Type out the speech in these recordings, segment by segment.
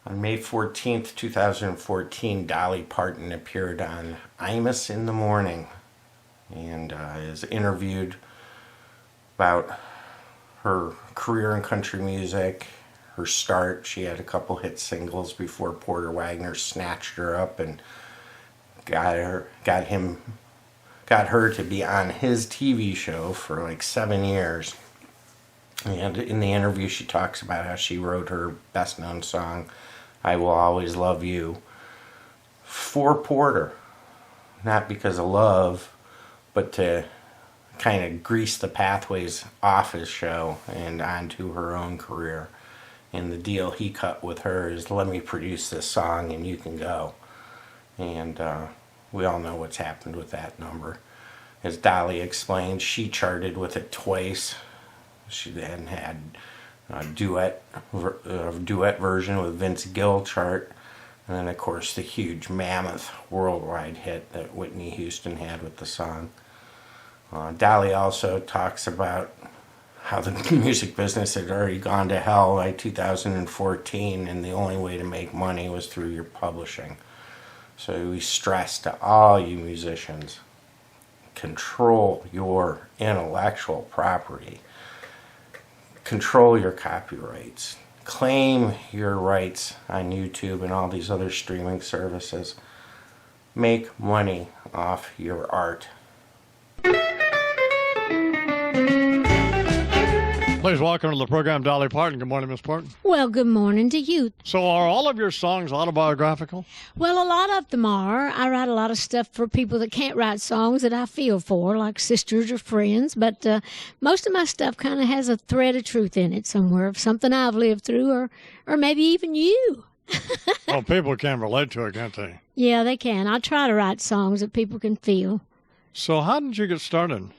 On May 14th, 2014, Dolly Parton appeared on IMUS in the Morning and is interviewed about her career in country music, her start. She had a couple hit singles before Porter Wagoner snatched her up and got her to be on his TV show for like 7 years. And in the interview, she talks about how she wrote her best-known song, "I Will Always Love You," for Porter. Not because of love, but to kind of grease the pathways off his show and onto her own career. And the deal he cut with her is, let me produce this song and you can go. And we all know what's happened with that number. As Dolly explained, she charted with it twice. She then had a duet version with Vince Gill chart. And then, of course, the huge mammoth worldwide hit that Whitney Houston had with the song. Dolly also talks about how the music business had already gone to hell by 2014, and the only way to make money was through your publishing. So we stress to all you musicians, control your intellectual property. Control your copyrights. Claim your rights on YouTube and all these other streaming services. Make money off your art. Please welcome to the program, Dolly Parton. Good morning, Miss Parton. Well, good morning to you. So are all of your songs autobiographical? Well, a lot of them are. I write a lot of stuff for people that can't write songs that I feel for, like sisters or friends. But most of my stuff kind of has a thread of truth in it somewhere, of something I've lived through, or maybe even you. Well, people can relate to it, can't they? Yeah, they can. I try to write songs that people can feel. So how did you get started?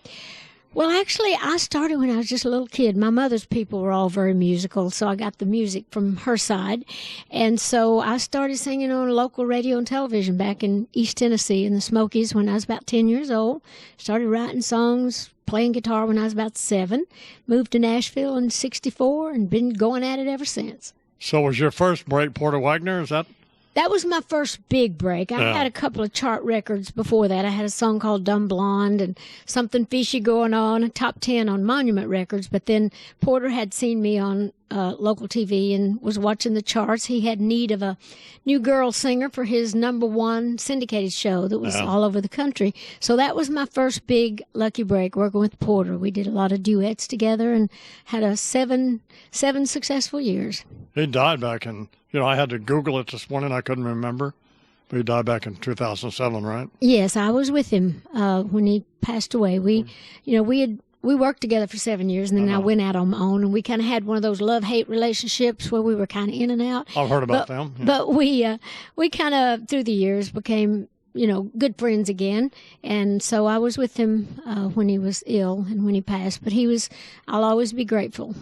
Well, actually, I started when I was just a little kid. My mother's people were all very musical, so I got the music from her side. And so I started singing on local radio and television back in East Tennessee in the Smokies when I was about 10 years old. Started writing songs, playing guitar when I was about 7. Moved to Nashville in '64 and been going at it ever since. So was your first break Porter Wagoner? Is that? That was my first big break. I had a couple of chart records before that. I had a song called Dumb Blonde and Something Fishy Going On, top 10 on Monument Records. But then Porter had seen me on local TV and was watching the charts. He had need of a new girl singer for his #1 syndicated show that was all over the country. So that was my first big lucky break, working with Porter. We did a lot of duets together and had seven successful years. He died back in, I had to Google it this morning. I couldn't remember. But he died back in 2007, right? Yes, I was with him when he passed away. We worked together for 7 years, and then I went out on my own, and we kind of had one of those love-hate relationships where we were kind of in and out. I've heard about them. Yeah. But we kind of, through the years, became, good friends again. And so I was with him when he was ill and when he passed. But I'll always be grateful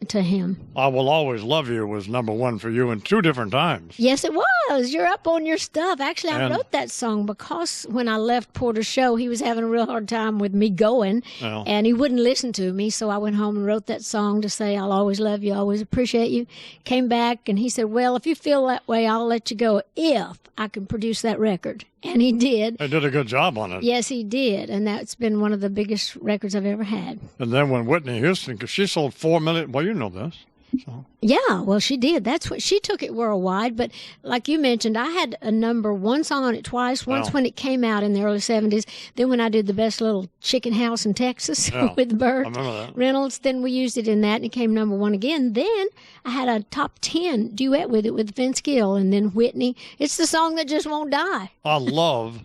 to him. I Will Always Love You was #1 for you in 2 different times. Yes, it was. You're up on your stuff. Actually, I wrote that song because when I left Porter's show, he was having a real hard time with me going, and he wouldn't listen to me. So I went home and wrote that song to say, I'll always love you, always appreciate you. Came back, and he said, well, if you feel that way, I'll let you go if I can produce that record. And he did. He did a good job on it. Yes, he did. And that's been one of the biggest records I've ever had. And then when Whitney Houston, because she sold 4 million, well, you know this. So. Yeah, well, she did. That's what she took it worldwide. But like you mentioned, I had a #1 song on it twice. Once when it came out in the early 70s. Then when I did the best little chicken house in Texas with Burt Reynolds, then we used it in that and it came #1 again. Then I had a top 10 duet with it with Vince Gill and then Whitney. It's the song that just won't die. I love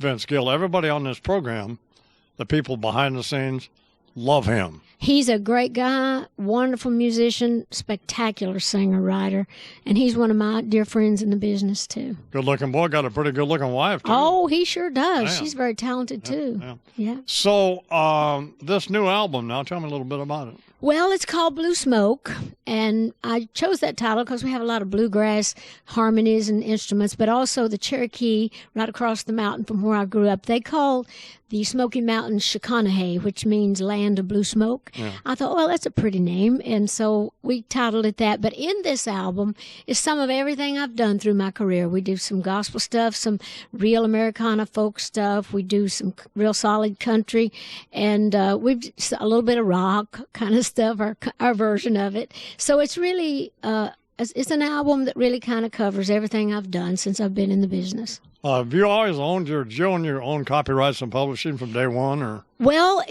Vince Gill. Everybody on this program, the people behind the scenes, love him. He's a great guy, wonderful musician, spectacular singer-writer, and he's one of my dear friends in the business, too. Good-looking boy, got a pretty good-looking wife, too. Oh, he sure does. Man. She's very talented, too. Yeah. So, this new album now, tell me a little bit about it. Well, it's called Blue Smoke, and I chose that title because we have a lot of bluegrass harmonies and instruments, but also the Cherokee right across the mountain from where I grew up. They call the Smoky Mountains Chickanahay, which means land of blue smoke. I thought, well, that's a pretty name. And so we titled it that. But in this album is some of everything I've done through my career. We do some gospel stuff, some real Americana folk stuff. We do some real solid country, and we've a little bit of rock kind of stuff, our version of it. So it's really it's an album that really kind of covers everything I've done since I've been in the business. Have you always owned your own copyrights and publishing from day one, or? Well,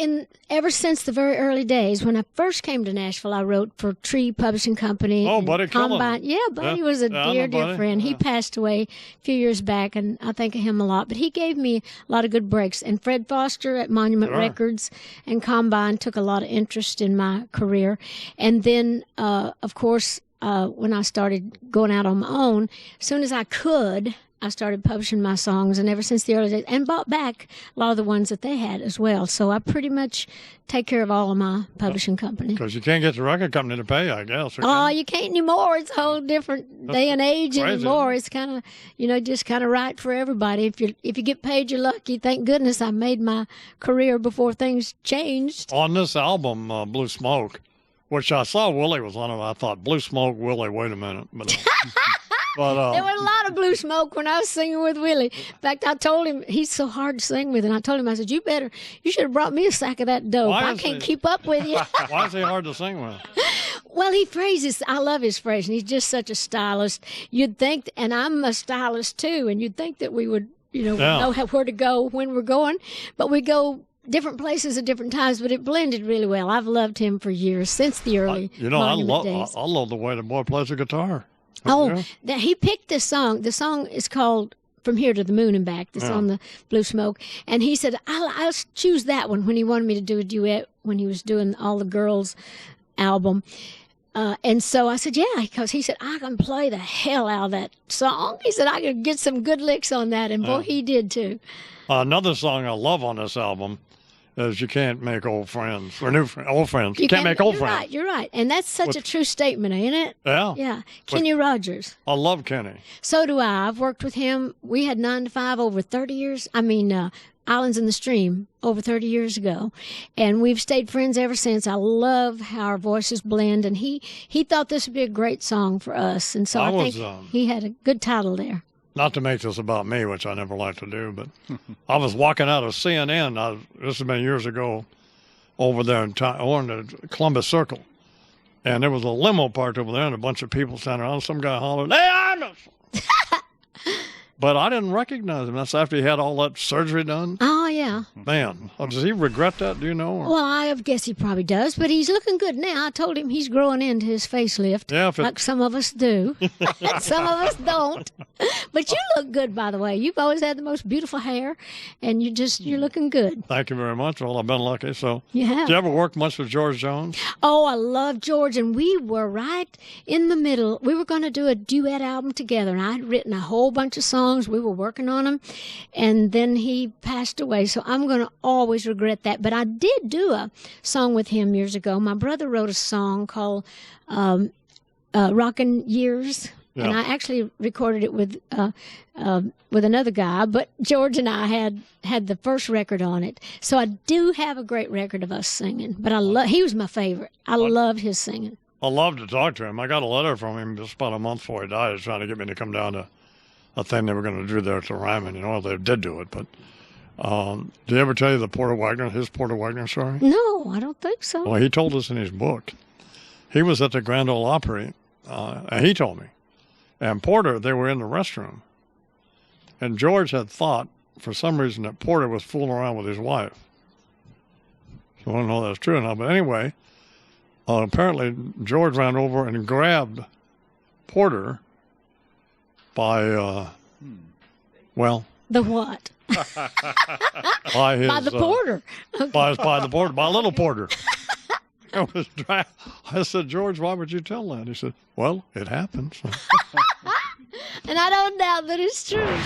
ever since the very early days, when I first came to Nashville, I wrote for Tree Publishing Company. Oh, Buddy Cullen. Yeah, Buddy was a dear friend. He passed away a few years back, and I think of him a lot. But he gave me a lot of good breaks. And Fred Foster at Monument Records and Combine took a lot of interest in my career. And then, of course, when I started going out on my own, as soon as I could, I started publishing my songs, and ever since the early days, and bought back a lot of the ones that they had as well. So I pretty much take care of all of my publishing company. Because you can't get the record company to pay, I guess. Oh, you can't anymore. It's a whole different day and age anymore. It's kind of, just kind of right for everybody. If you get paid, you're lucky. Thank goodness I made my career before things changed. On this album, Blue Smoke, which I saw Willie was on it, I thought, Blue Smoke, Willie, wait a minute. But, there was a lot of blue smoke when I was singing with Willie. In fact, I told him, he's so hard to sing with, and I told him, I said, you should have brought me a sack of that dope. I can't keep up with you. Why is he hard to sing with? Well, he phrases, I love his phrasing. He's just such a stylist. You'd think, and I'm a stylist too, and you'd think that we would, know where to go when we're going, but we go different places at different times, but it blended really well. I've loved him for years, since the early Monument days. I love the way the boy plays the guitar. Oh, he picked this song. The song is called From Here to the Moon and Back. It's on the Blue Smoke. And he said, I'll choose that one when he wanted me to do a duet when he was doing All the Girls album. And so I said, yeah, because he said, I can play the hell out of that song. He said, I can get some good licks on that. And boy, he did too. Another song I love on this album is You Can't Make Old Friends, or old friends. You can't make old friends. You're right. And that's such a true statement, ain't it? Yeah. Yeah. Kenny Rogers. I love Kenny. So do I. I've worked with him. We had 9 to 5 over 30 years. Islands in the Stream over 30 years ago. And we've stayed friends ever since. I love how our voices blend. And he thought this would be a great song for us. And so I think he had a good title there. Not to make this about me, which I never like to do, but I was walking out of CNN, this has been years ago, over there in the Columbus Circle. And there was a limo parked over there and a bunch of people standing around. Some guy hollered, "Hey, Arnold!" But I didn't recognize him. That's after he had all that surgery done. Oh, yeah. Man, does he regret that? Do you know? Or? Well, I guess he probably does, but he's looking good now. I told him he's growing into his facelift, like some of us do. Some of us don't. But you look good, by the way. You've always had the most beautiful hair, and you're looking good. Thank you very much. Well, I've been lucky. So, you have. Did you ever work much with George Jones? Oh, I love George, and we were right in the middle. We were going to do a duet album together, and I had written a whole bunch of songs. We were working on them, and then he passed away, so I'm going to always regret that. But I did do a song with him years ago. My brother wrote a song called Rockin' Years, and I actually recorded it with another guy, but George and I had the first record on it. So I do have a great record of us singing, but he was my favorite. I loved his singing. I love to talk to him. I got a letter from him just about a month before he died, trying to get me to come down to a thing they were going to do there at the Ryman. They did do it, but did he ever tell you his Porter Wagoner story? No, I don't think so. Well, he told us in his book. He was at the Grand Ole Opry, and he told me. And Porter, they were in the restroom, and George had thought, for some reason, that Porter was fooling around with his wife. So I don't know if that's true or not, but anyway, apparently George ran over and grabbed Porter by, the what? By the porter. Okay. By the porter, by little Porter. It was dry. I said, George, why would you tell that? He said, well, it happens. And I don't doubt that it's true.